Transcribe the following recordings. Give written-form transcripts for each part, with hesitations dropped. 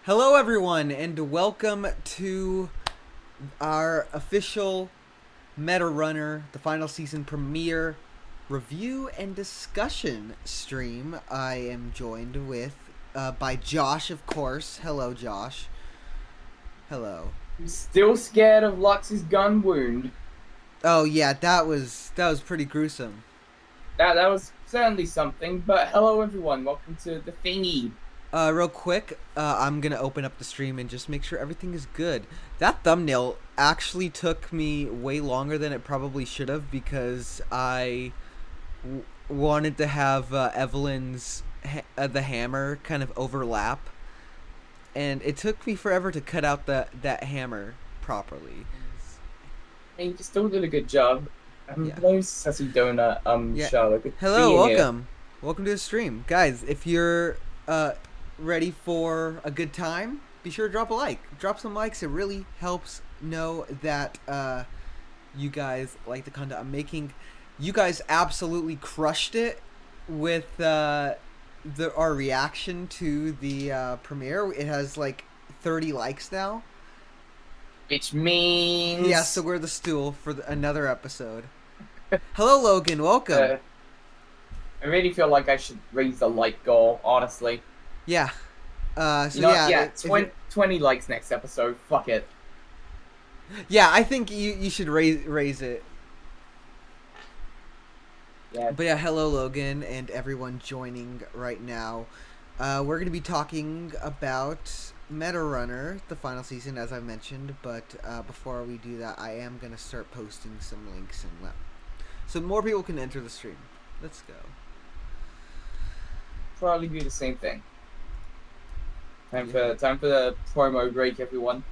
Hello, everyone, and welcome to our official Meta Runner, the final season premiere review and discussion stream. I am joined with by Josh, of course. Hello, Josh. Hello. I'm still scared of Lux's gun wound. Oh yeah, that was pretty gruesome. That was certainly something. But hello everyone, welcome to the thingy. Real quick, I'm gonna open up the stream and just make sure everything is good. That thumbnail actually took me way longer than it probably should have because I wanted to have Evelyn's the hammer kind of overlap, and it took me forever to cut out that hammer properly. I mean, you still did a good job. Yeah. Hello, Sassy Donut. Yeah. Charlotte. Good to Hello, see you here. welcome to the stream, guys. If you're ready for a good time, be sure to drop a like. Drop some likes. It really helps know that you guys like the content I'm making. You guys absolutely crushed it with our reaction to the premiere. It has like 30 likes now. Which means Yeah, so we're the stool for another episode. Hello, Logan. Welcome. I really feel like I should raise the like goal. Honestly, Yeah. So you know, yeah, 20 likes next episode. Fuck it. yeah, I think you should raise it. Yeah. But yeah, hello Logan and everyone joining right now. We're gonna be talking about Meta Runner, the final season, as I mentioned. But before we do that, I am gonna start posting some links and so more people can enter the stream. Let's go. Probably do the same thing. Time for the promo break, everyone.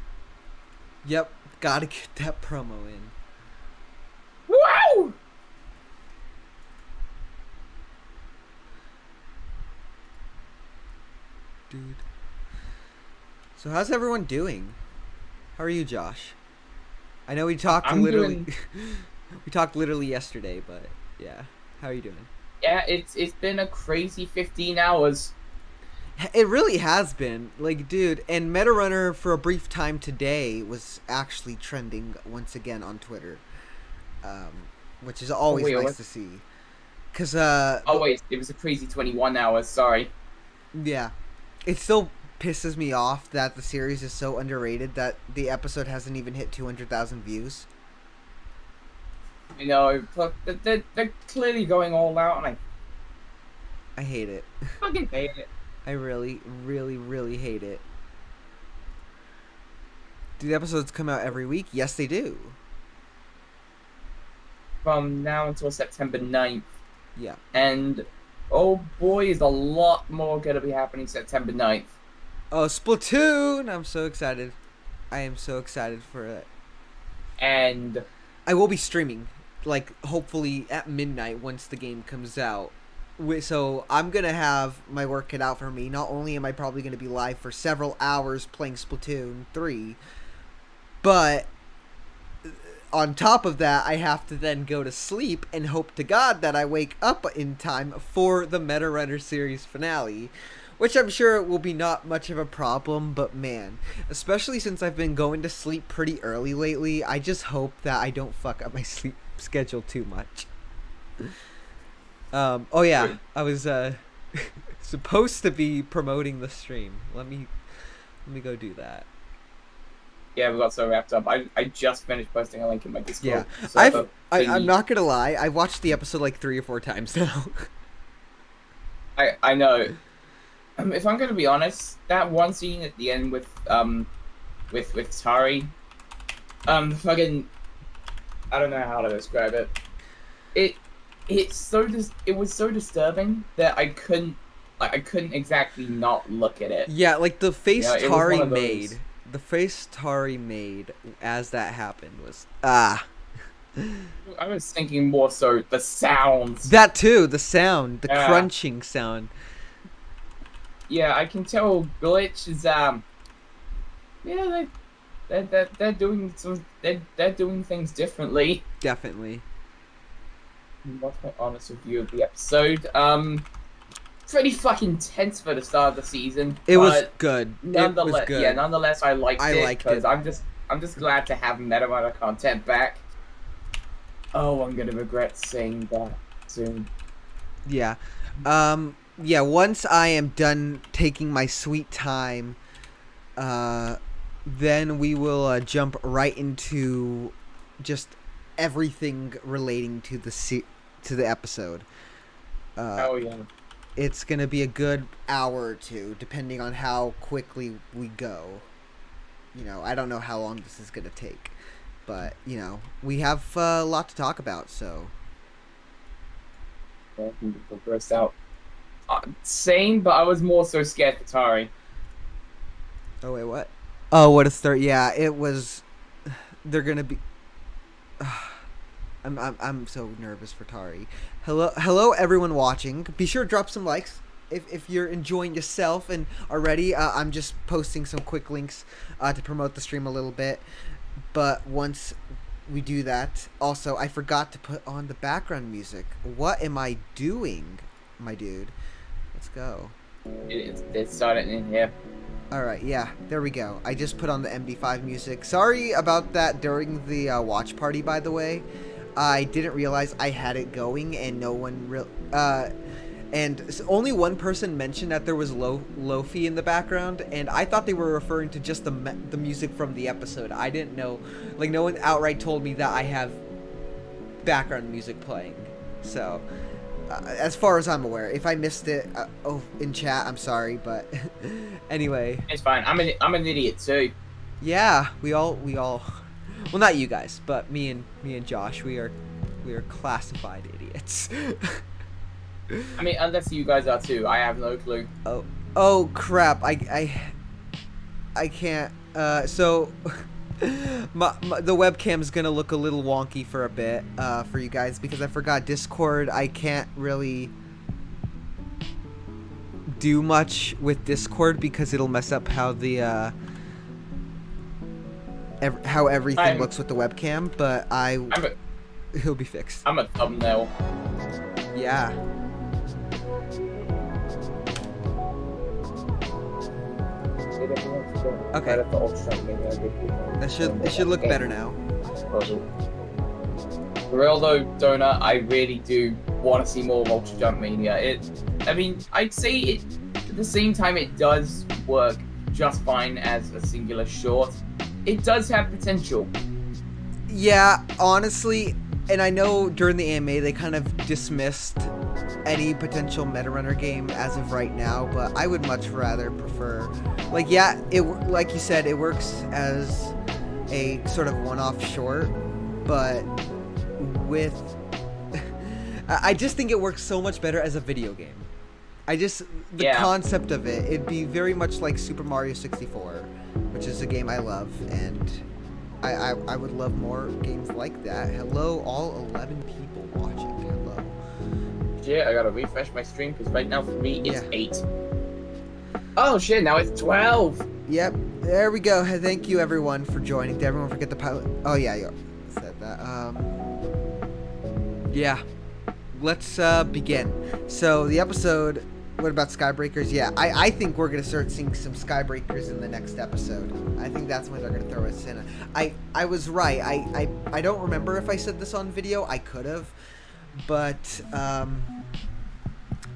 Yep, gotta get that promo in. Wow! Dude. So how's everyone doing? How are you, Josh? I know we talked we talked literally yesterday, but yeah. How are you doing? Yeah, it's been a crazy 15 hours. It really has been. Like, dude, and Meta Runner for a brief time today was actually trending once again on Twitter. Which is always nice to see. Cause Oh wait, it was a crazy 21 hours, sorry. yeah. It still pisses me off that the series is so underrated that the episode hasn't even hit 200,000 views. You know, look, they're clearly going all out, and I hate it. I fucking hate it. I really, really, really hate it. Do the episodes come out every week? Yes, they do. From now until September 9th. Yeah. And, oh boy, is a lot more gonna be happening September 9th. Oh, Splatoon! I'm so excited. I am so excited for it. And I will be streaming, like, hopefully at midnight once the game comes out. So I'm going to have my work cut out for me. Not only am I probably going to be live for several hours playing Splatoon 3, but on top of that, I have to then go to sleep and hope to God that I wake up in time for the Meta Runner series finale, which I'm sure will be not much of a problem, but man, especially since I've been going to sleep pretty early lately, I just hope that I don't fuck up my sleep schedule too much. Oh yeah, I was supposed to be promoting the stream. Let me go do that. yeah, we got so wrapped up. I just finished posting a link in my Discord. Yeah, So I'm not gonna lie. I watched the episode like 3 or 4 times now. I know. If I'm gonna be honest, that one scene at the end with Tari, fucking, I don't know how to describe it. It was so disturbing that I couldn't exactly not look at it. Yeah, like the face Yeah, it was Tari one of those- made. The face Tari made as that happened was ah. I was thinking more so the sounds. That too, the sound, the Yeah. crunching sound. Yeah, I can tell Glitch is yeah, they're doing they're doing things differently. Definitely. What's my honest review of the episode? pretty fucking tense for the start of the season. It was but good. Nonetheless, It was good. yeah, nonetheless, I liked I it liked because it. I'm just glad to have that amount of content back. Oh, I'm gonna regret saying that soon. Yeah. Yeah, once I am done taking my sweet time, then we will jump right into just everything relating to to the episode. Oh yeah. It's going to be a good hour or two depending on how quickly we go. You know, I don't know how long this is going to take, but you know, we have a lot to talk about, so Yeah, I can grossed out. Same, but I was more so scared for Tari. Oh wait, what? Oh, what a start! Yeah, it was. They're gonna be. I'm so nervous for Tari. Hello, everyone watching. Be sure to drop some likes if you're enjoying yourself and are ready. I'm just posting some quick links to promote the stream a little bit. But once we do that, also I forgot to put on the background music. What am I doing, my dude? Let's go. It's starting in here. Alright, yeah, there we go. I just put on the MD5 music. Sorry about that during the watch party, by the way. I didn't realize I had it going, and no one and only one person mentioned that there was Lofi in the background, and I thought they were referring to just the music from the episode. I didn't know, like, no one outright told me that I have background music playing. So, as far as I'm aware, if I missed it in chat, I'm sorry, but anyway. It's fine. I'm an idiot too. Yeah, we all. Well, not you guys, but me and Josh. We are classified idiots. I mean, unless you guys are too. I have no clue. Oh crap! I can't. So the webcam is gonna look a little wonky for a bit for you guys because I forgot Discord. I can't really do much with Discord because it'll mess up how the how everything looks with the webcam. But he'll be fixed. I'm a thumbnail. Yeah. Okay. It should look better now. For real though, Donut, I really do want to see more of Ultra Jump Mania. I mean, I'd say it at the same time it does work just fine as a singular short. It does have potential. Yeah, honestly, and I know during the AMA they kind of dismissed any potential meta runner game as of right now, but I would much rather prefer, like, yeah, like you said, it works as a sort of one-off short, but with I just think it works so much better as a video game. The concept of it'd be very much like Super Mario 64, which is a game I love, and I would love more games like that. Hello, all 11 people watching. Hello. Yeah, I gotta refresh my stream because right now for me it's 8. Oh shit, now it's 12. Yep, there we go. Thank you everyone for joining. Did everyone forget the pilot? Oh yeah, you said that. Yeah, let's begin. So the episode. What about Skybreakers? Yeah, I think we're gonna start seeing some Skybreakers in the next episode. I think that's when they're gonna throw us in. I was right. I don't remember if I said this on video. I could have, but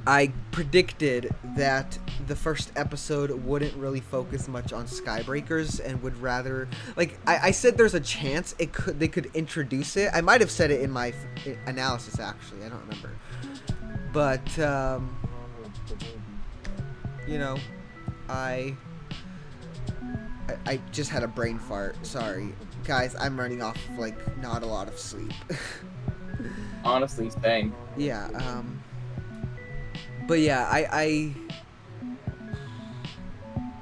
I predicted that the first episode wouldn't really focus much on Skybreakers and would rather, like, I said there's a chance they could introduce it. I might have said it in my analysis actually. I don't remember, but you know, I just had a brain fart. Sorry, guys. I'm running off like not a lot of sleep. Honestly, same. Yeah. But yeah, I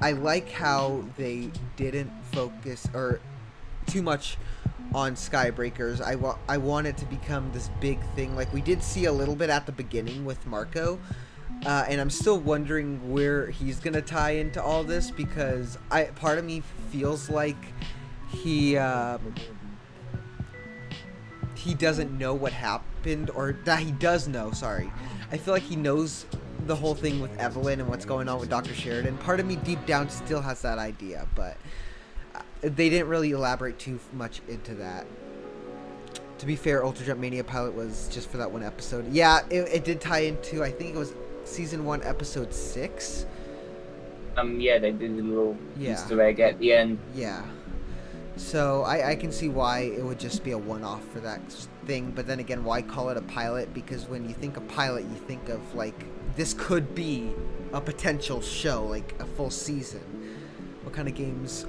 like how they didn't focus or too much on Skybreakers. I want it to become this big thing. Like we did see a little bit at the beginning with Marco. And I'm still wondering where he's gonna tie into all this because part of me feels like he doesn't know what happened, or that he does know. Sorry, I feel like he knows the whole thing with Evelyn and what's going on with Dr. Sheridan. Part of me deep down still has that idea, but they didn't really elaborate too much into that. To be fair, Ultra Jump Mania pilot was just for that one episode. Yeah, it did tie into, I think it was season 1, episode 6. Yeah, they did a little Easter egg at the end. Yeah. So I can see why it would just be a one-off for that thing, but then again, why call it a pilot? Because when you think of pilot, you think of, like, this could be a potential show, like a full season. What kind of games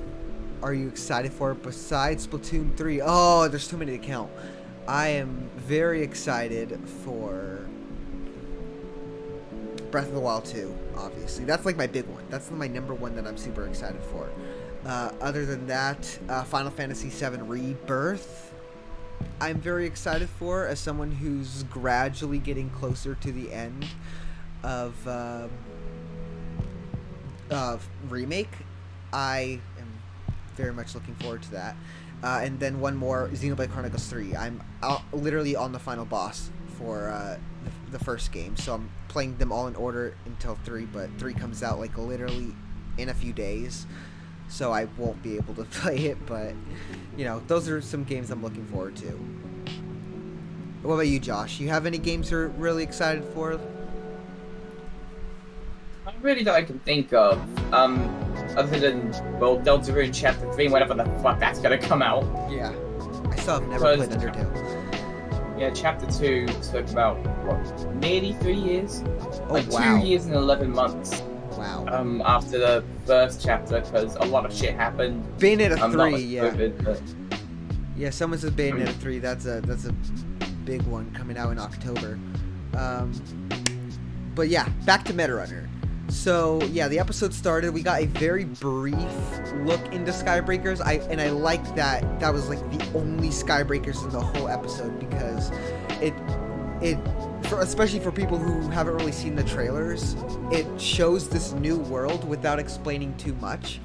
are you excited for besides Splatoon 3? Oh, there's too many to count. I am very excited for Breath of the Wild 2, obviously. That's like my big one. That's my number one that I'm super excited for. Other than that, Final Fantasy VII Rebirth, I'm very excited for, as someone who's gradually getting closer to the end of Remake. I am very much looking forward to that. And then one more, Xenoblade Chronicles 3. I'm literally on the final boss for the first game, so I'm playing them all in order until 3, but 3 comes out like literally in a few days, so I won't be able to play it, but you know, those are some games I'm looking forward to. What about you, Josh? You have any games you're really excited for? I really that I can think of. Other than, well, Delta Rune Chapter 3, whatever the fuck that's gonna come out. Yeah. I still have never played Undertale. Yeah, Chapter 2 took about, what, nearly 3 years? Oh, like, wow. 2 years and 11 months. Wow. After the first chapter, because a lot of shit happened. Bayonetta 3, like yeah. COVID, but... Yeah, someone says Bayonetta 3. That's a big one coming out in October. But yeah, back to Metarunner. So yeah, the episode started. We got a very brief look into Skybreakers. I like that was like the only Skybreakers in the whole episode, because especially for people who haven't really seen the trailers, it shows this new world without explaining too much.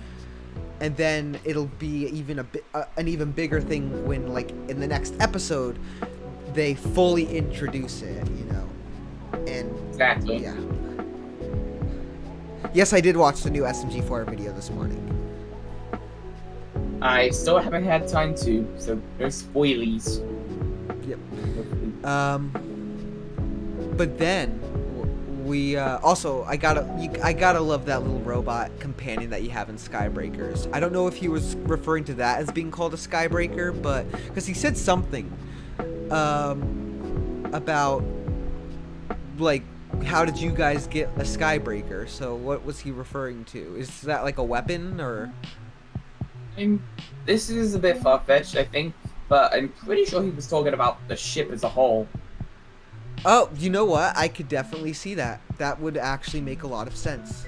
And then it'll be an even bigger thing when, like, in the next episode, they fully introduce it, you know. And exactly. Yeah. Yes, I did watch the new SMG4 video this morning. I still haven't had time to, so no spoilies. Yep. But then we also I gotta love that little robot companion that you have in Skybreakers. I don't know if he was referring to that as being called a Skybreaker, but because he said something about, like, how did you guys get a Skybreaker? So what was he referring to? Is that like a weapon, or? This is a bit far-fetched, I think, but I'm pretty sure he was talking about the ship as a whole. Oh, you know what? I could definitely see that. That would actually make a lot of sense.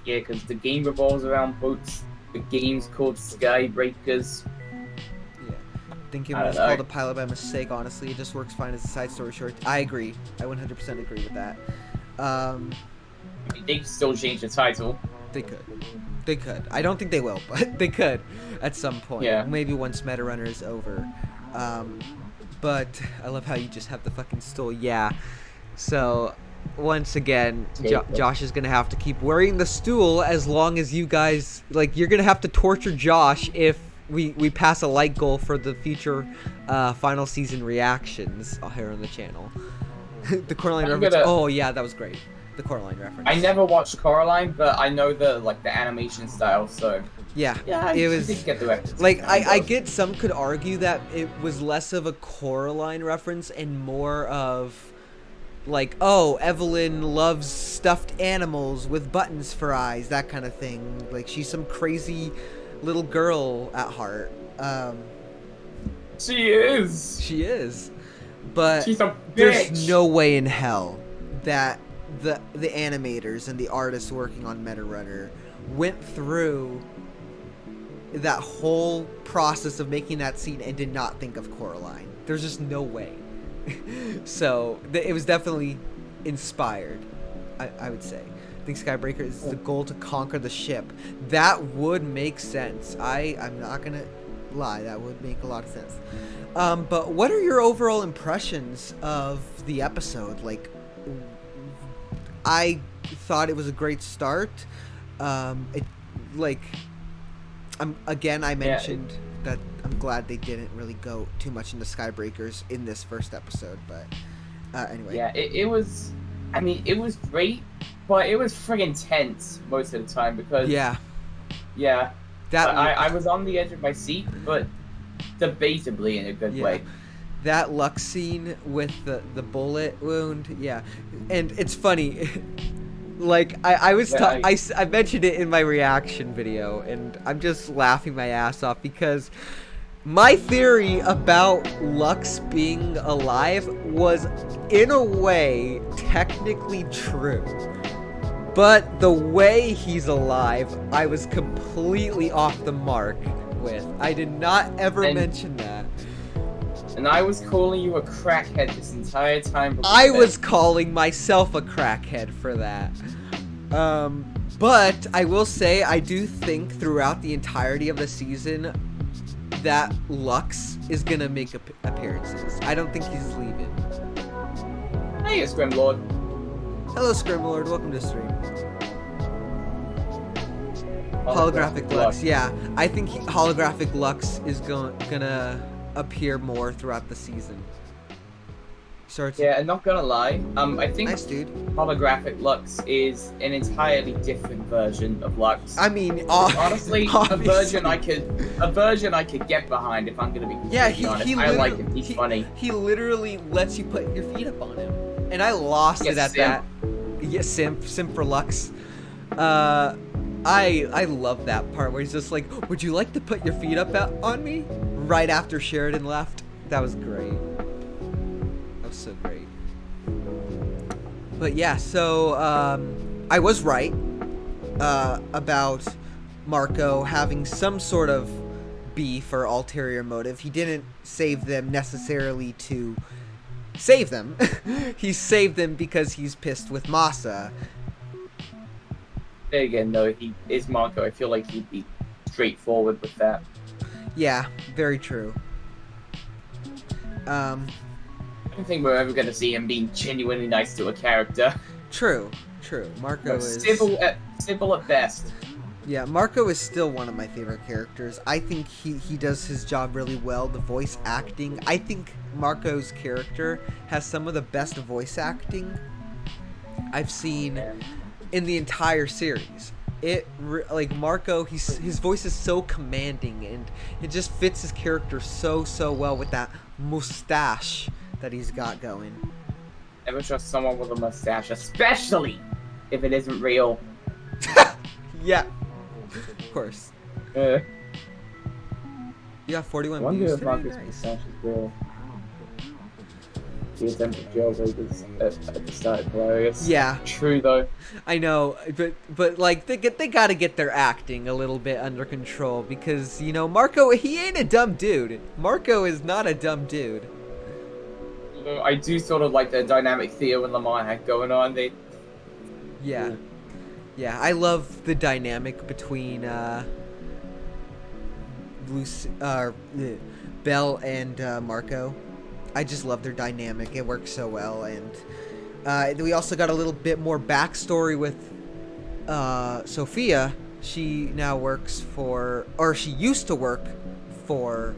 Yeah, because the game revolves around boats. The game's called Skybreakers. Thinking it was called a pilot by mistake, honestly. It just works fine as a side story short. I agree. I 100% agree with that. I mean, they could still change the title. They could. They could. I don't think they will, but they could at some point. Yeah. Maybe once Metarunner is over. But I love how you just have the fucking stool. Yeah. So, once again, Josh is going to have to keep wearing the stool as long as you guys... Like, you're going to have to torture Josh if we pass a like goal for the future final season reactions here on the channel. The Coraline reference. Oh yeah, that was great. The Coraline reference. I never watched Coraline, but I know the animation style, so yeah, it was. I did get the reference. Like I get some could argue that it was less of a Coraline reference and more of, like, oh, Evelyn loves stuffed animals with buttons for eyes, that kind of thing. Like, she's some crazy little girl at heart. She is. But she's a bitch. There's no way in hell that the animators and the artists working on Metarunner went through that whole process of making that scene and did not think of Coraline. There's just no way. So it was definitely inspired, I would say. I think Skybreaker is the goal to conquer the ship. That would make sense. I'm not gonna lie, that would make a lot of sense. But what are your overall impressions of the episode? Like, I thought it was a great start. It like I mentioned that I'm glad they didn't really go too much into Skybreakers in this first episode, but anyway. Yeah, it was. I mean, it was great, but it was friggin' tense most of the time because. Yeah. Yeah. That I was on the edge of my seat, but debatably in a good way. That Lux scene with the bullet wound, yeah, and it's funny. Like I mentioned it in my reaction video, and I'm just laughing my ass off because my theory about Lux being alive was, in a way, technically true. But the way he's alive, I was completely off the mark with. I did not ever mention that. And I was calling you a crackhead this entire time. I was calling myself a crackhead for that. But I will say, I do think throughout the entirety of the season that Lux is gonna make appearances. I don't think he's leaving. Hey, it's Grimlord. Hello, Scrimlord. Welcome to stream. Holographic Lux. Yeah, I think Holographic Lux is gonna appear more throughout the season. Yeah, and not gonna lie, I think nice, dude. Holographic Lux is an entirely different version of Lux. I mean, honestly, a version I could get behind if I'm gonna be completely honest. I like him. He's funny. He literally lets you put your feet up on him, and I lost it at that. Yeah, simp for Lux. I love that part where he's just like, "Would you like to put your feet up on me?" Right after Sheridan left. That was great. That was so great. But yeah, so I was right about Marco having some sort of beef or ulterior motive. He didn't save them necessarily to save them. He saved them because he's pissed with Masa. Again, though, he is Marco. I feel like he'd be straightforward with that. Yeah, very true. I don't think we're ever going to see him being genuinely nice to a character. True. Marco is... Simple at best. Yeah, Marco is still one of my favorite characters. I think he does his job really well. The voice acting. I think Marco's character has some of the best voice acting I've seen in the entire series. Like Marco, his voice is so commanding, and it just fits his character so well with that mustache that he's got going. Never trust someone with a mustache, especially if it isn't real. Yeah, of course. You got 41 views today? Marco's mustache is real. The attempt at jailbreakers at the start is hilarious. Yeah. True though. I know, but like they gotta get their acting a little bit under control because, you know, Marco, he ain't a dumb dude. Marco is not a dumb dude. I do sort of like the dynamic Theo and Lamar had going on. Yeah, I love the dynamic between Belle and Marco. I just love their dynamic. It works so well, and we also got a little bit more backstory with Sophia. She now works for, or she used to work for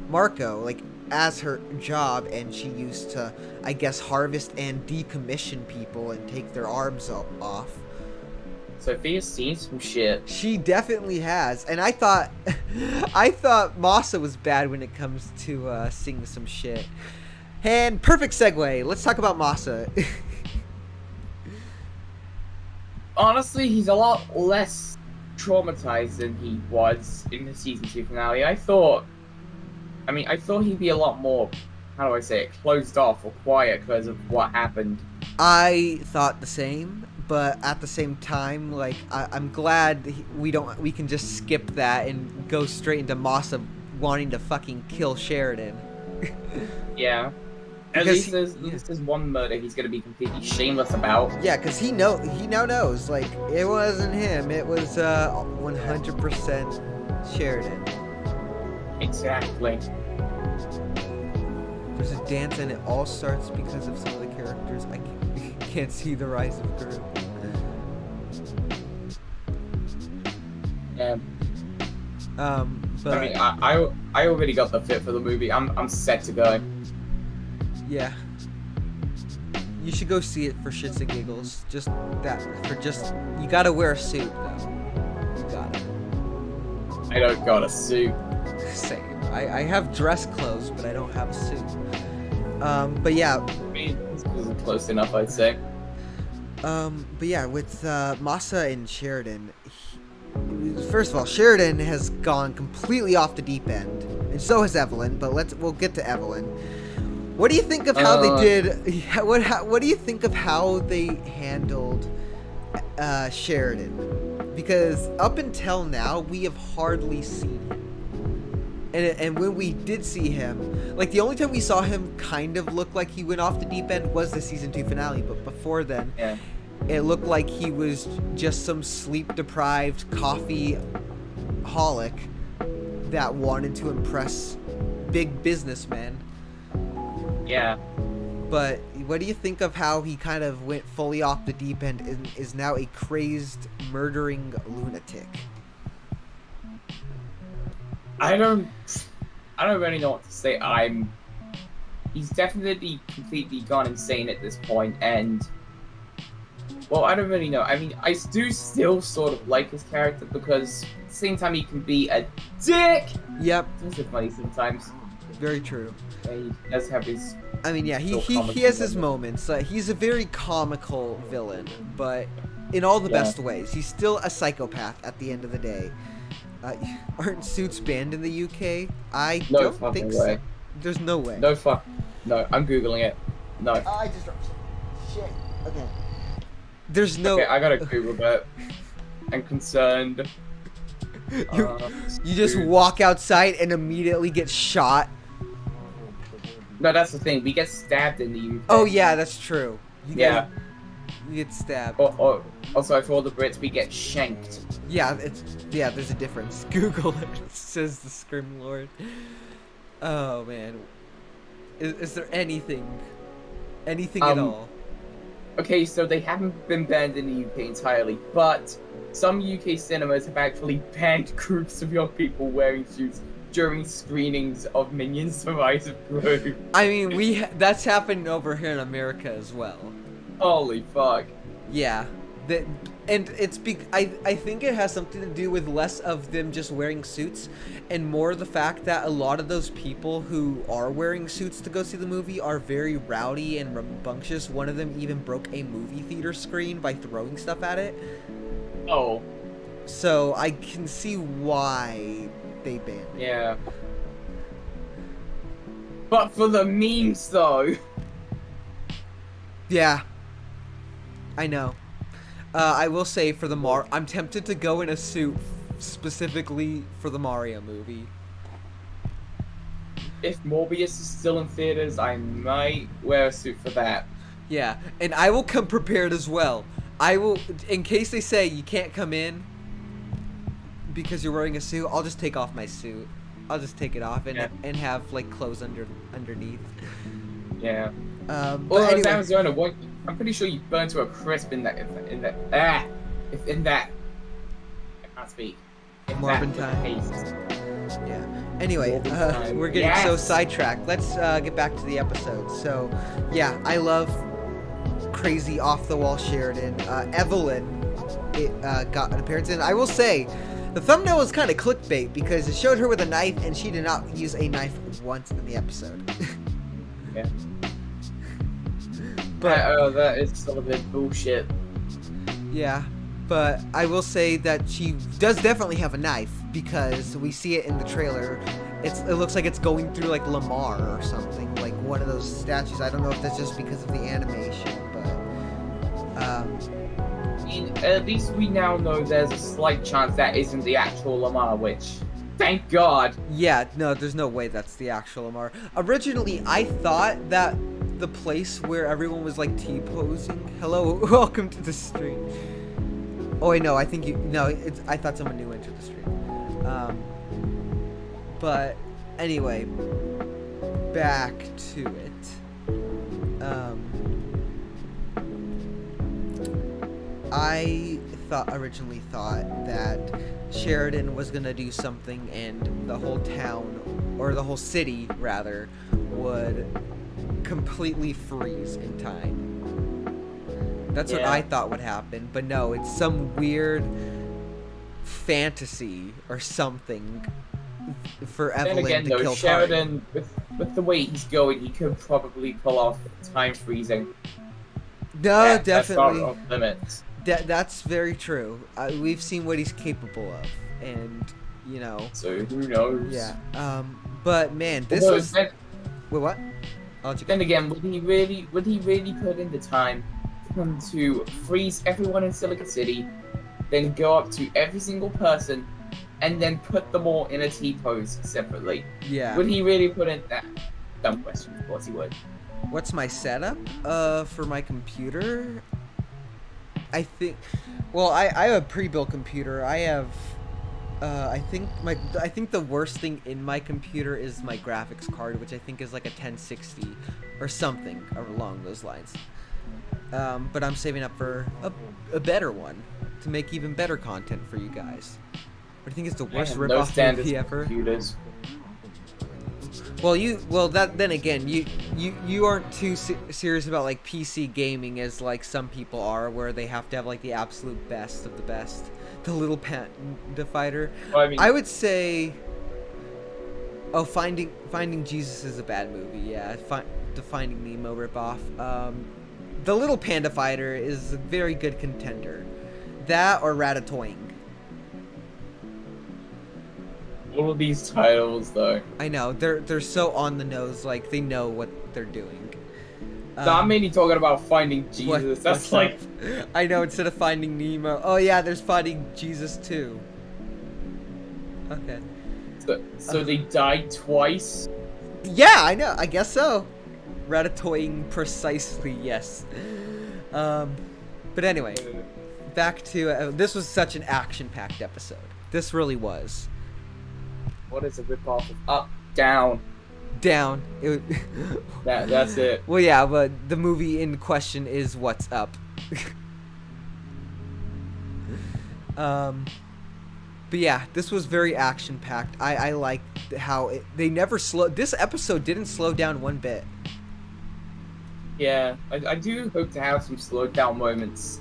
Marco, like as her job, and she used to, I guess, harvest and decommission people and take their arms off. Sophia's seen some shit. She definitely has, and I thought Masa was bad when it comes to seeing some shit. And perfect segue. Let's talk about Masa. Honestly, he's a lot less traumatized than he was in the season 2 finale. I thought he'd be a lot more, how do I say it, closed off or quiet because of what happened. I thought the same. But at the same time, like, I'm glad we can just skip that and go straight into Masa wanting to fucking kill Sheridan. Yeah. At least there's one murder he's gonna be completely shameless about. Yeah, because he now knows, like, it wasn't him. It was 100% Sheridan. Exactly. There's a dance and it all starts because of some of the characters. I can't see the rise of Gru. Yeah. But I mean, I already got the fit for the movie. I'm set to go. yeah, you should go see it for shits and giggles. Just that, you gotta wear a suit though. You gotta. I don't got a suit. Same. I have dress clothes, but I don't have a suit. But yeah. I mean, this isn't close enough, I'd say. But yeah, with Masa and Sheridan, first of all, Sheridan has gone completely off the deep end, and so has Evelyn. But we'll get to Evelyn. What do you think of how they did? What do you think of how they handled Sheridan? Because up until now, we have hardly seen him, and when we did see him, like the only time we saw him kind of look like he went off the deep end was the season 2 finale. But before then, yeah. It looked like he was just some sleep-deprived coffee-holic that wanted to impress big businessmen. Yeah. But what do you think of how he kind of went fully off the deep end and is now a crazed, murdering lunatic? I don't really know what to say. He's definitely completely gone insane at this point, and well, I don't really know. I mean, I do still sort of like his character because at the same time he can be a dick. Yep. It's just funny sometimes. Very true. Yeah, he does have his. I mean, yeah, he has his moments. He's a very comical villain, but in all the best ways. He's still a psychopath at the end of the day. Aren't suits banned in the UK? I don't think so. There's no way. No, I'm Googling it. No. I just dropped shit. Okay. There's no... Okay, I gotta Google that. I'm concerned. You just walk outside and immediately get shot. No, that's the thing. We get stabbed in the UK. Oh, yeah, that's true. You get stabbed. Also, for all the Brits, we get shanked. Yeah, there's a difference. Google it, says the Scrim Lord. Oh, man. Is there anything at all? Okay, so they haven't been banned in the UK entirely, but some UK cinemas have actually banned groups of young people wearing suits during screenings of Minions: The Rise of Gru. I mean, that's happened over here in America as well. Holy fuck. Yeah. And it's I think it has something to do with less of them just wearing suits and more the fact that a lot of those people who are wearing suits to go see the movie are very rowdy and rambunctious. One of them even broke a movie theater screen by throwing stuff at it. Oh. So I can see why they banned it. Yeah. But for the memes though. Yeah. I know. I will say for the I'm tempted to go in a suit specifically for the Mario movie. If Morbius is still in theaters, I might wear a suit for that. Yeah, and I will come prepared as well. I will, in case they say you can't come in because you're wearing a suit, I'll just take off my suit. I'll just take it off and have like clothes underneath. Yeah. But anyway. Arizona, I'm pretty sure you burn to a crisp in that. I can't speak. Morbin time. Yeah. Anyway, we're getting so sidetracked. Let's get back to the episode. So, yeah, I love crazy off-the-wall Sheridan. Evelyn got an appearance in. I will say, the thumbnail was kind of clickbait because it showed her with a knife, and she did not use a knife once in the episode. Yeah. But that is sort of a bullshit. Yeah, but I will say that she does definitely have a knife because we see it in the trailer. It looks like it's going through like Lamar or something, like one of those statues. I don't know if that's just because of the animation, but I mean, at least we now know there's a slight chance that isn't the actual Lamar, which thank God. Yeah, no, there's no way that's the actual Lamar. Originally, I thought that the place where everyone was like T-posing. Hello, welcome to the stream. Oh wait, no, I think I thought someone new entered the stream. But anyway, back to it. I originally thought that Sheridan was gonna do something and the whole town, or the whole city rather, would completely freeze in time. That's what I thought would happen, but no, it's some weird fantasy or something for Then Evelyn again, to though, kill Sheridan, with the way he's going, he could probably pull off time freezing. No, definitely. That's not off limits. That's very true. We've seen what he's capable of, and you know. So who knows? Yeah. But man, this Although, was. Wait, what? I'll let you go. Then again, would he really put in the time for him to freeze everyone in Silicon City, then go up to every single person, and then put them all in a T-pose separately? Yeah. Would he really put in that? Dumb question. Of course he would. What's my setup? For my computer, I think. Well, I have a pre-built computer. I have. I think the worst thing in my computer is my graphics card, which I think is like a 1060 or something along those lines. But I'm saving up for a better one to make even better content for you guys. What do you think is the worst ripoff movie ever? Computers. Then again, you aren't too serious about like PC gaming as like some people are, where they have to have like the absolute best of the best. The Little Panda Fighter. Well, I mean, I would say. Oh, Finding Jesus is a bad movie. Yeah, the Finding Nemo ripoff. The Little Panda Fighter is a very good contender. That or Ratatouille. all of these titles, though. I know they're so on the nose, like they know what they're doing. I'm mainly talking about Finding Jesus. That's like, I know, instead of Finding Nemo. Oh yeah, there's Finding Jesus too. Okay. so they died twice. Yeah, I know. I guess so. Ratatouille precisely, yes. But anyway, back to this was such an action-packed episode. This really was. What is a ripoff of Up, Down? Down. That's it. Well, yeah, but the movie in question is What's Up. But yeah, this was very action-packed. I like how they never slowed. This episode didn't slow down one bit. Yeah, I do hope to have some slowed down moments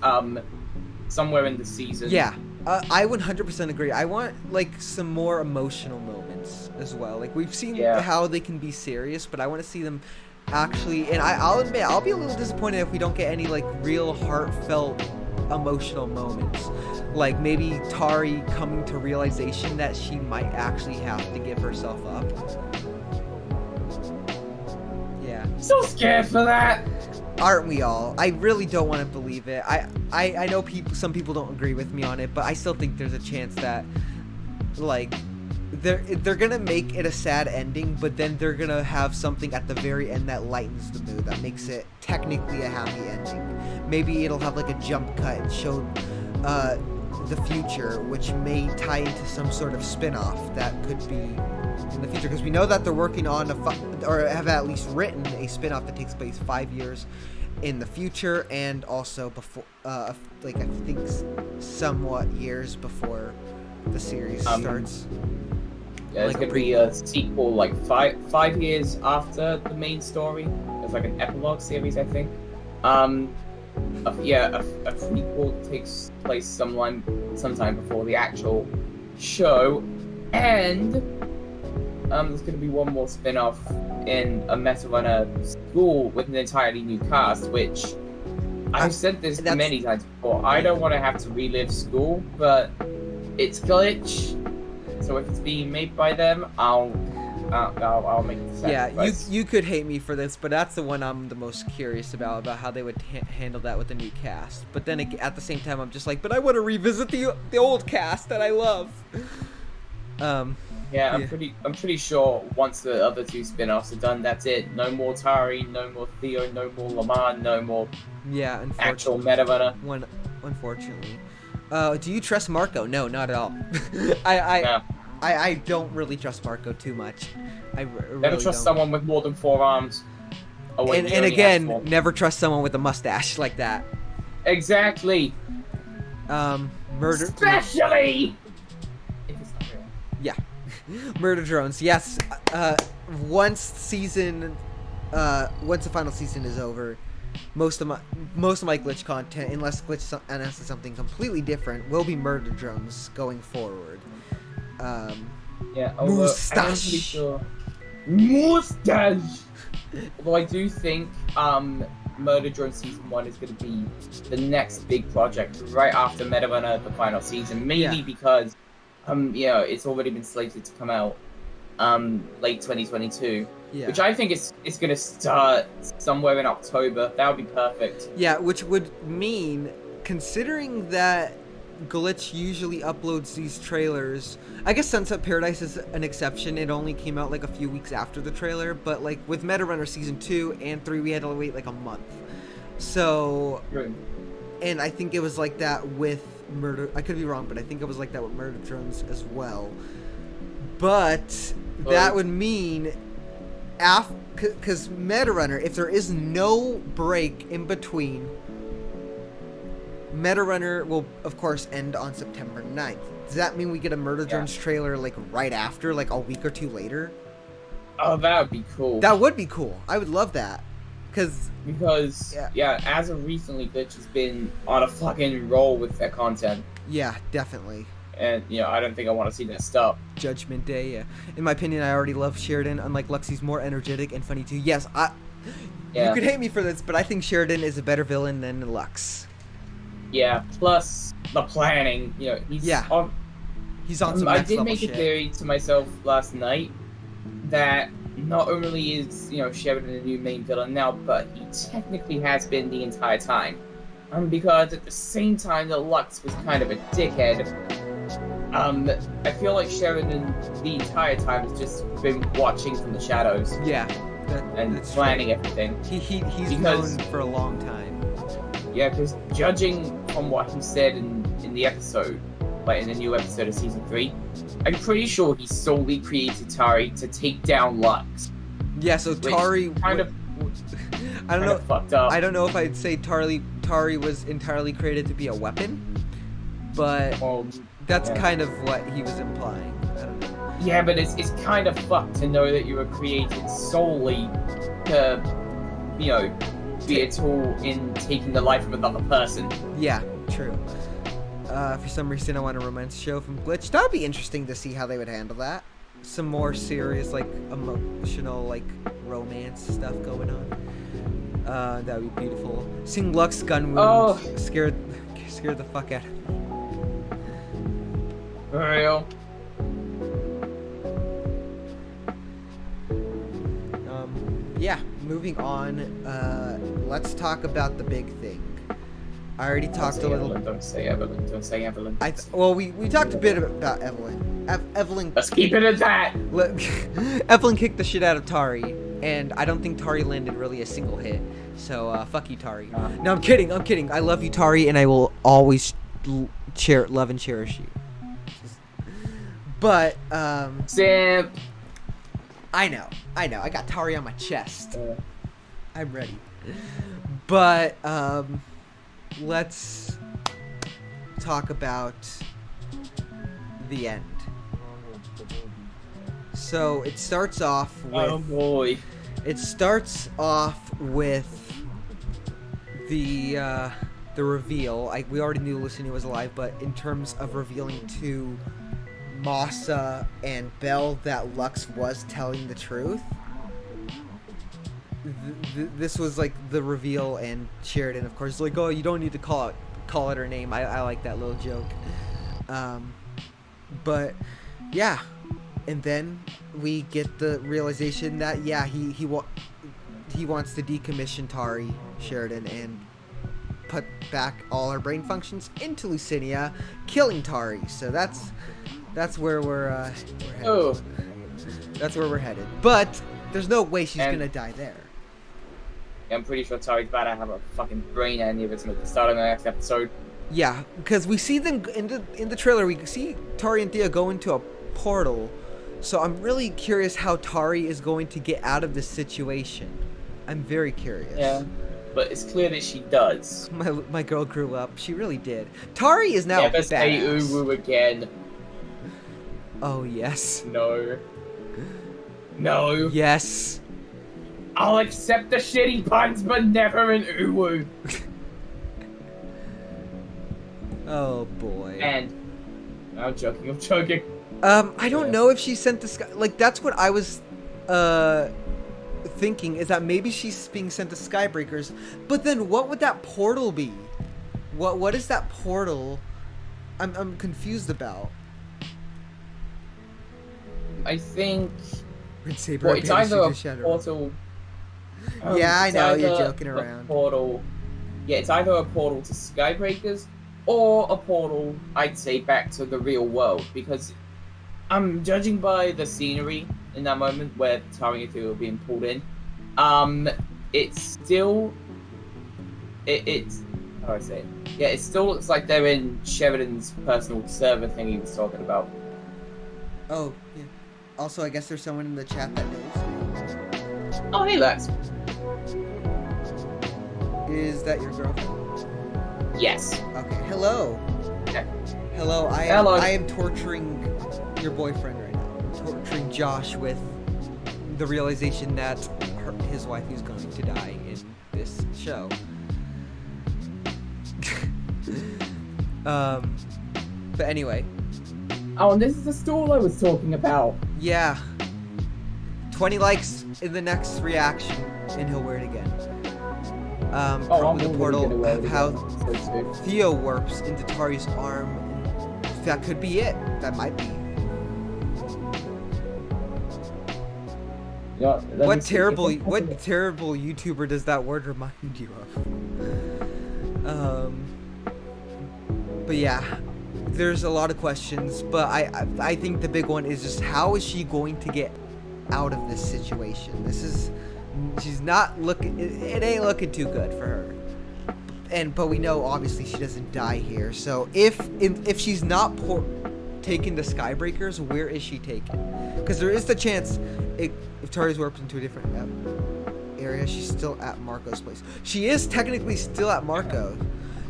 somewhere in the season. Yeah, I 100% agree. I want like some more emotional moments as well. Like we've seen how they can be serious, but I want to see them actually. And I'll admit, I'll be a little disappointed if we don't get any like real heartfelt emotional moments. Like maybe Tari coming to realization that she might actually have to give herself up. Yeah. So scared for that. Aren't we all? I really don't want to believe it. I know some people don't agree with me on it, but I still think there's a chance that like they're gonna make it a sad ending, but then they're gonna have something at the very end that lightens the mood, that makes it technically a happy ending. Maybe it'll have like a jump cut and show the future, which may tie into some sort of spin-off that could be in the future, because we know that they're working on or have at least written a spin-off that takes place 5 years in the future, and also before like I think somewhat years before the series starts. Yeah, it's gonna be a sequel like five years after the main story. There's like an epilogue series, I think. A prequel takes place sometime before the actual show, and there's gonna be one more spin-off in a Meta Runner school with an entirely new cast, which I've said this many times before. I don't want to have to relive school, but it's Glitch, so if it's being made by them, I'll make the sacrifice. Yeah, you could hate me for this, but that's the one I'm the most curious about how they would handle that with the new cast. But then at the same time, I'm just like, but I want to revisit the old cast that I love. I'm pretty sure once the other two spin-offs are done, that's it. No more Tari, no more Theo, no more Lamar, no more actual Meta Runner. Unfortunately. Do you trust Marco? No, not at all. I don't really trust Marco too much. I really never trust someone with more than 4 arms. And again, never trust someone with a mustache like that. Exactly. Murder. Especially if it's not real. Yeah. Murder drones. Yes. Once the final season is over, most of my glitch content, unless glitch announces something completely different, will be murder drones going forward. Yeah. Mustache. I'm pretty sure. Mustache. Although I do think Murder Drone Season 1 is going to be the next big project right after Meta Runner, the final season. Mainly because, it's already been slated to come out late 2022. Yeah. Which I think is going to start somewhere in October. That would be perfect. Yeah, which would mean, considering that Glitch usually uploads these trailers, I guess Sunset Paradise is an exception. It only came out like a few weeks after the trailer, but like with Meta Runner Season 2 and 3, we had to wait like a month. So, right. And I think it was like that with I could be wrong, but I think it was like that with Murder Drones as well. But that would mean, because Meta Runner, if there is no break in between, Meta Runner will, of course, end on September 9th. Does that mean we get a Murder Drones trailer, like, right after, like, a week or two later? Oh, that would be cool. That would be cool. I would love that. Because, as of recently, Glitch has been on a fucking roll with their content. Yeah, definitely. And, I don't think I want to see that stop. Judgment Day, yeah. In my opinion, I already love Sheridan. Unlike Lux, he's more energetic and funny, too. Yes, you could hate me for this, but I think Sheridan is a better villain than Lux. Yeah, plus the planning, he's on. He's on some I next did level make shit. a theory to myself last night that not only is, Sheridan a new main villain now, but he technically has been the entire time. Because at the same time that Lux was kind of a dickhead, I feel like Sheridan the entire time has just been watching from the shadows. Yeah. And planning everything. He's known for a long time. Yeah, because judging from what he said in the episode, like in the new episode of Season 3, I'm pretty sure he solely created Tari to take down Lux. Yeah, so Tari... I don't know. Fucked up. I don't know if I'd say Tari was entirely created to be a weapon, but that's kind of what he was implying. I don't know. Yeah, but it's kind of fucked to know that you were created solely to, be a tool in taking the life of another person. Yeah, true. For some reason, I want a romance show from Glitch. That would be interesting to see how they would handle that. Some more serious, like, emotional, like, romance stuff going on. That would be beautiful. Seeing Lux gun wound scared the fuck out of me. For real. Yeah, moving on. Let's talk about the big thing. I already talked a little. Don't say Evelyn. Don't say Evelyn. We talked a bit about Evelyn. Evelyn. Let's keep it at that. Evelyn kicked the shit out of Tari, and I don't think Tari landed really a single hit. So fuck you, Tari. No, I'm kidding. I love you, Tari, and I will always love and cherish you. But Simp. I know. I got Tari on my chest. I'm ready. But let's talk about the end. So it starts off with... Oh boy. It starts off with the reveal. We already knew Lucinia was alive, but in terms of revealing to Masa and Belle that Lux was telling the truth, this was like the reveal, and Sheridan, of course, is like, oh, you don't need to call it her name. I like that little joke. But yeah, and then we get the realization that he wants to decommission Tari, Sheridan, and put back all her brain functions into Lucinia, killing Tari. So that's where we're headed. That's where we're headed. But there's no way she's gonna die there. I'm pretty sure Tari's about to have a fucking brain aneurysm at the start of the next episode. Yeah, because we see them in the trailer. We see Tari and Thea go into a portal. So I'm really curious how Tari is going to get out of this situation. I'm very curious. Yeah. but it's clear that she does. My girl grew up. She really did. Tari is now Never say badass. uwu again. Oh, yes. No. No. Yes. I'll accept the shitty puns, but never an uwu. Oh, boy. And I'm joking. I don't know if she sent the sky. Like, that's what I was thinking, is that maybe she's being sent to Skybreakers. But then what would that portal be? What is that portal? I'm confused about. I think Saber, well, it's either a portal. Yeah, I it's know, you're either joking a around. Portal. Yeah, it's either a portal to Skybreakers or a portal, I'd say, back to the real world. Because I'm judging by the scenery in that moment where Tari and Theo are being pulled in. It's still. It's. How do I say it? Yeah, it still looks like they're in Sheridan's personal server thing he was talking about. Oh, yeah. Also, I guess there's someone in the chat that knows. Oh, hey, Lex. Is that your girlfriend? Yes. Okay. Hello. Okay. Hello. Hello. I am torturing your boyfriend right now. Torturing Josh with the realization that his wife is going to die in this show. But anyway. Oh, and this is the stool I was talking about. Yeah. 20 likes in the next reaction, and he'll wear it again. Probably the portal of how Theo warps into Tari's arm. That could be it. That might be. Yeah, What terrible YouTuber does that word remind you of? But yeah, there's a lot of questions, but I think the big one is just how is she going to get out of this situation? She's not looking. It ain't looking too good for her. But we know obviously she doesn't die here. So if she's not taken to Skybreakers, where is she taken? Because there is the chance if Tari's warped into a different area, she's still at Marco's place. She is technically still at Marco.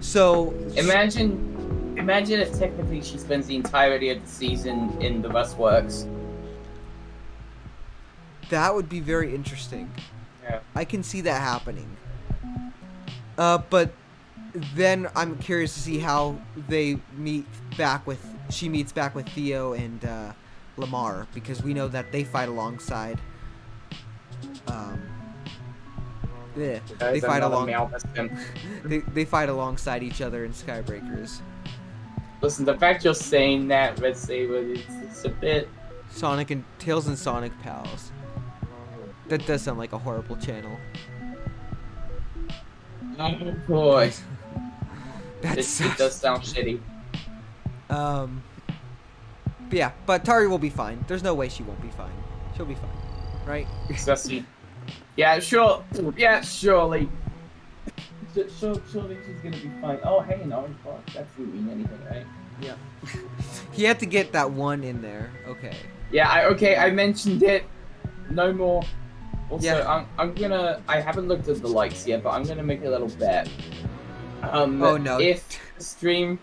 So imagine if technically she spends the entirety of the season in the Rustworks. That would be very interesting. Yeah. I can see that happening. But then I'm curious to see how she meets back with Theo and Lamar, because we know that they fight alongside. They fight they fight alongside each other in Skybreakers. Listen, the fact you're saying that, Red Saber, it's a bit. Sonic and Tails and Sonic Pals. That does sound like a horrible channel. Oh boy. It does sound shitty. But yeah, but Tari will be fine. There's no way she won't be fine. She'll be fine, right? Sussy. Yeah, sure. Yeah, surely. Surely she's gonna be fine. Oh, hey, an orange bar. That doesn't mean anything, right? Yeah. He had to get that one in there. Okay. Yeah, I mentioned it. No more. Also, Yeah. I haven't looked at the likes yet, but I'm gonna make a little bet. Oh no. If the stream,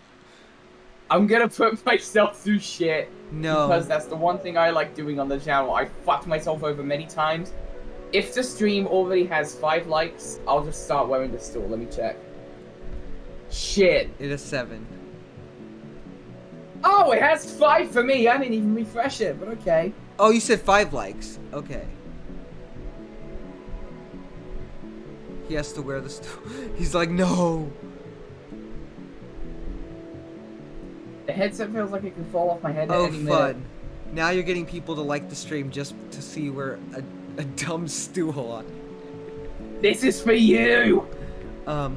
I'm gonna put myself through shit. No. Because that's the one thing I like doing on the channel. I fucked myself over many times. If the stream already has 5 likes, I'll just start wearing the stool. Let me check. Shit. It is 7. Oh, it has 5 for me. I didn't even refresh it, but okay. Oh, you said 5 likes. Okay. He has to wear the stool. He's like, no. The headset feels like it can fall off my head at Oh, any minute. fun. Now you're getting people to like the stream just to see where a dumb stool on. This is for you! But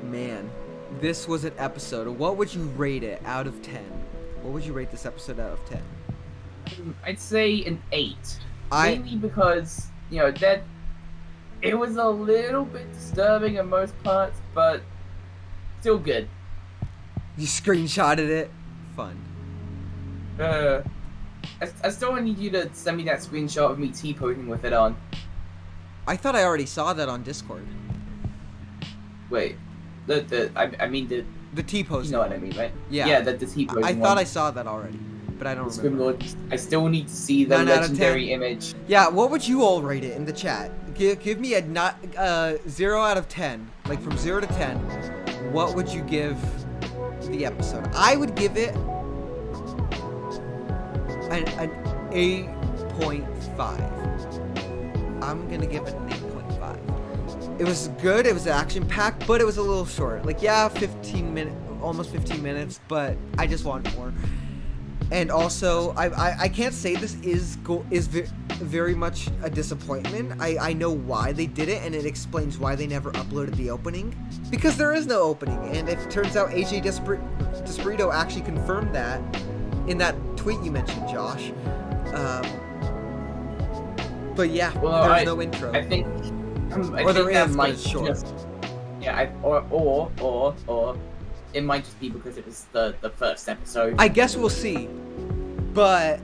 man, this was an episode. What would you rate it out of 10? What would you rate this episode out of 10? I'd say an 8. Mainly because, you know, that it was a little bit disturbing in most parts, but still good. You screenshotted it? Fun. I still need you to send me that screenshot of me T-posing with it on. I thought I already saw that on Discord. Wait, I mean the T-posing. You know what I mean, right? Yeah. Yeah, the T-posing I thought I saw that already, but I don't remember. I still need to see the 9 out of 10. legendary image. Yeah, what would you all rate it in the chat? Give me a 0 out of 10, like from 0 to 10. What would you give the episode? I would give it an 8.5. I'm gonna give it an 8.5. It was good. It was action-packed, but it was a little short. Like, yeah, 15 minutes, almost 15 minutes, but I just want more. And also, I can't say this is very much a disappointment. I know why they did it, and it explains why they never uploaded the opening. Because there is no opening, and it turns out AJ Desperito actually confirmed that in that tweet you mentioned, Josh. But yeah, there's no intro. I think, or there is, but it's short. Or it might just be because it was the first episode. I guess we'll see, but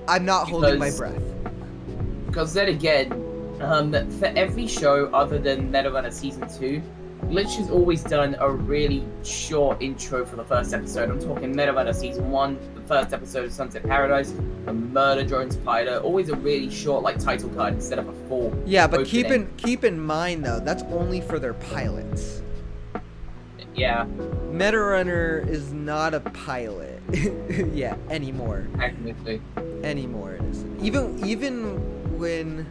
I'm not holding my breath. Because then again, for every show other than Meta Runner Season 2, Glitch has always done a really short intro for the first episode. I'm talking Meta Runner Season 1, the first episode of Sunset Paradise, the Murder Drone Spider, always a really short like title card instead of a full Yeah, but opening. keep in mind though, that's only for their pilots. Yeah. Meta Runner is not a pilot. Yeah, anymore. Technically. Anymore it isn't. Even when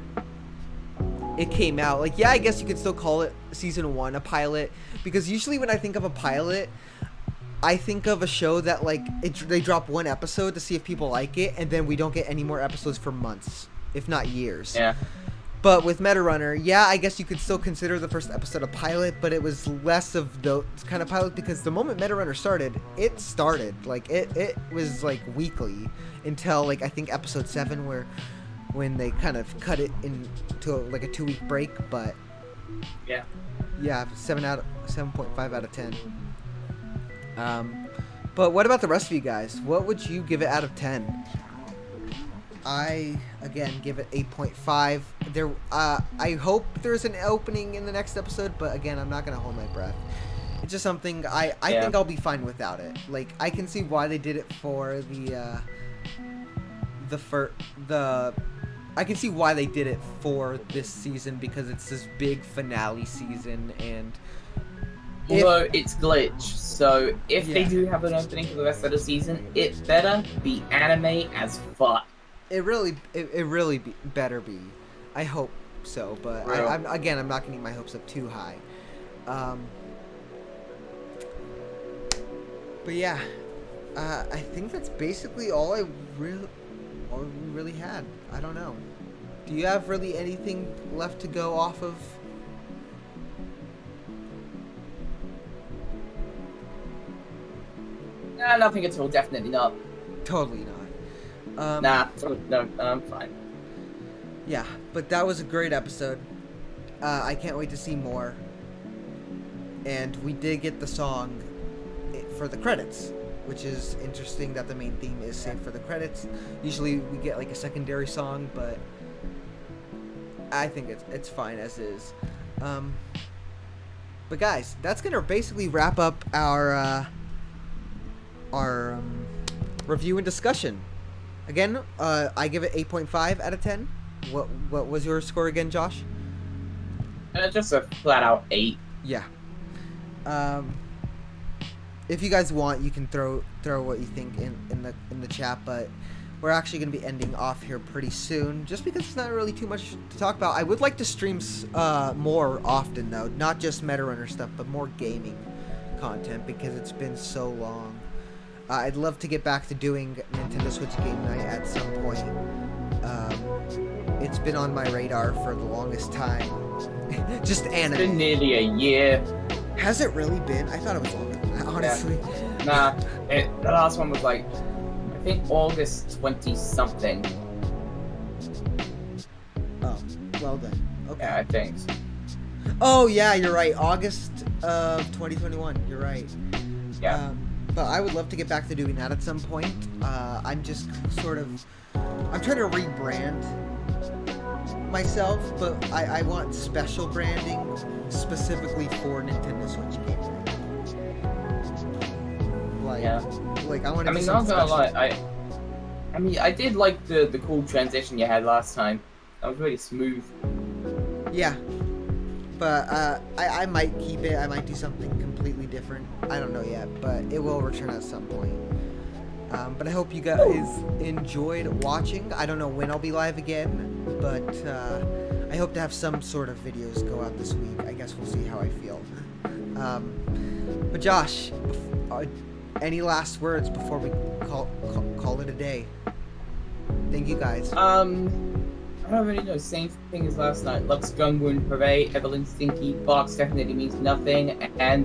it came out, like, yeah, I guess you could still call it season 1 a pilot, because usually when I think of a pilot, I think of a show that like they drop one episode to see if people like it, and then we don't get any more episodes for months, if not years. Yeah. But with Meta Runner, yeah, I guess you could still consider the first episode a pilot, but it was less of those kind of pilot, because the moment Meta Runner started, like it was like weekly until like I think episode 7, when they kind of cut it into like a 2-week break. But yeah, 7.5 out of 10. But what about the rest of you guys? What would you give it out of 10? I again give it 8.5. I hope there's an opening in the next episode, but again, I'm not gonna hold my breath. It's just something I think I'll be fine without it. Like, I can see why they did it for I can see why they did it for this season, because it's this big finale season, and although it's Glitch, so if they do have an opening for the rest of the season, it better be anime as fuck. It really better be. I hope so, but I'm not getting my hopes up too high. But yeah, I think that's basically all we really had. I don't know. Do you have really anything left to go off of? Nah, nothing at all. Definitely not. Totally not. No, I'm fine. Yeah, but that was a great episode. I can't wait to see more. And we did get the song for the credits, which is interesting that the main theme is saved for the credits. Usually we get like a secondary song, but I think it's fine as is. But guys, that's gonna basically wrap up our review and discussion. Again, I give it 8.5 out of 10. What was your score again, Josh? Just a flat out 8. Yeah. If you guys want, you can throw what you think in the chat, but we're actually going to be ending off here pretty soon, just because it's not really too much to talk about. I would like to stream more often, though, not just Meta Runner stuff, but more gaming content, because it's been so long. I'd love to get back to doing Nintendo Switch Game Night at some point. It's been on my radar for the longest time. Just anime. It's been nearly a year. Has it really been? I thought it was longer than that, honestly. Yeah. Nah, the last one was like, I think August 20-something. Oh, well then. Okay. Yeah, I think. Oh, yeah, you're right. August of 2021. You're right. Yeah. But I would love to get back to doing that at some point. I'm just I'm trying to rebrand myself, but I want special branding specifically for Nintendo Switch gaming. Like, Yeah. like I want I to do mean, something not gonna special. lie, I mean, I did like the cool transition you had last time. That was really smooth. Yeah, but I might keep it. I might do something completely different. I don't know yet, but it will return at some point. But I hope you guys enjoyed watching. I don't know when I'll be live again, but I hope to have some sort of videos go out this week. I guess we'll see how I feel. But Josh, any last words before we call it a day? Thank you guys. I don't really know. Same thing as last night. Lux Gunwound Parade, Evelyn Stinky, Box definitely means nothing, and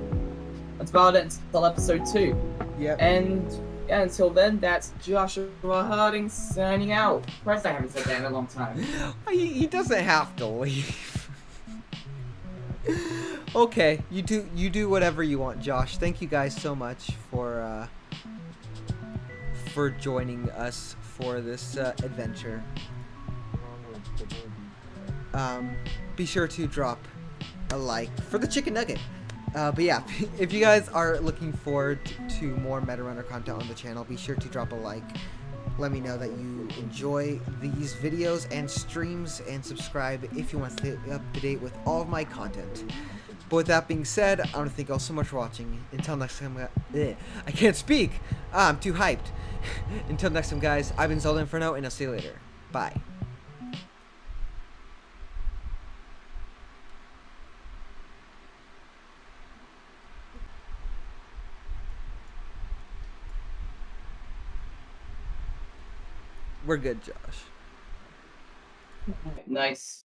that's about it until episode 2. Yep. And yeah, until then, that's Joshua Harding signing out. Christ, I haven't said that in a long time. He doesn't have to leave. Okay, you do whatever you want, Josh. Thank you guys so much for joining us for this adventure. Be sure to drop a like for the chicken nugget. But yeah, if you guys are looking forward to more Meta Runner content on the channel, be sure to drop a like. Let me know that you enjoy these videos and streams, and subscribe if you want to stay up to date with all of my content. But with that being said, I want to thank you all so much for watching. Until next time, I can't speak. I'm too hyped. Until next time, guys, I've been Zelda Inferno, and I'll see you later. Bye. We're good, Josh. Nice.